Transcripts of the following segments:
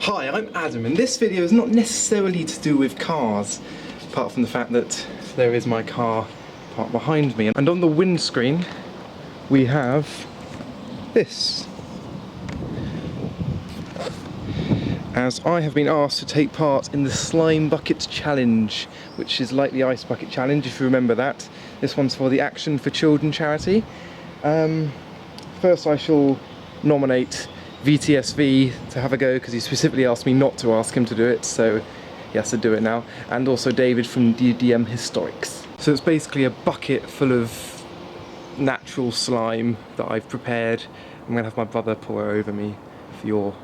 Hi, I'm Adam, and this video is not necessarily to do with cars, apart from the fact that there is my car parked behind me. And on the windscreen, we have this. As I have been asked to take part in the Slime Bucket Challenge, which is like the Ice Bucket Challenge, if you remember that. This one's for the Action for Children charity. First I shall nominate VTSV to have a go, because he specifically asked me not to ask him to do it, so he has to do it now. And also David from DDM Historics. So it's basically a bucket full of natural slime that I've prepared. I'm going to have my brother pour it over me for your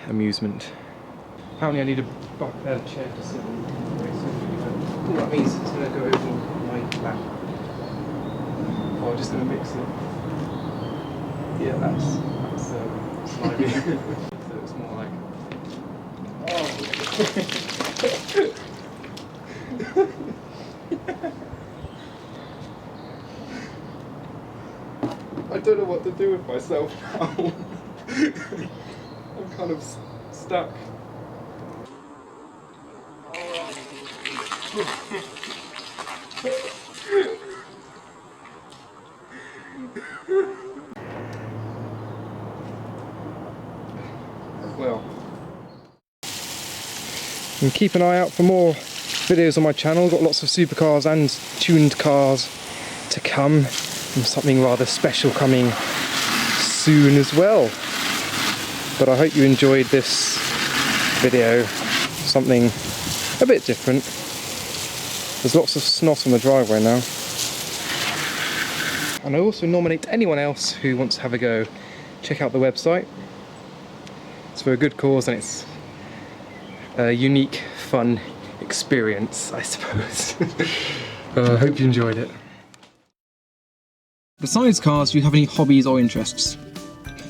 amusement. Apparently I need a chair to sit on. All that means it's going to go over my lap. Oh, I'm just going to mix it. Yeah, that's slimy. So it's more like... Oh! I don't know what to do with myself now. I'm kind of stuck. Well, and keep an eye out for more videos on my channel. Got lots of supercars and tuned cars to come, and something rather special coming soon as well. But I hope you enjoyed this video, something a bit different. There's lots of snot on the driveway now. And I also nominate anyone else who wants to have a go. Check out the website. It's for a good cause, and it's a unique, fun experience, I suppose. I hope you enjoyed it. Besides cars, do you have any hobbies or interests?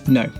No.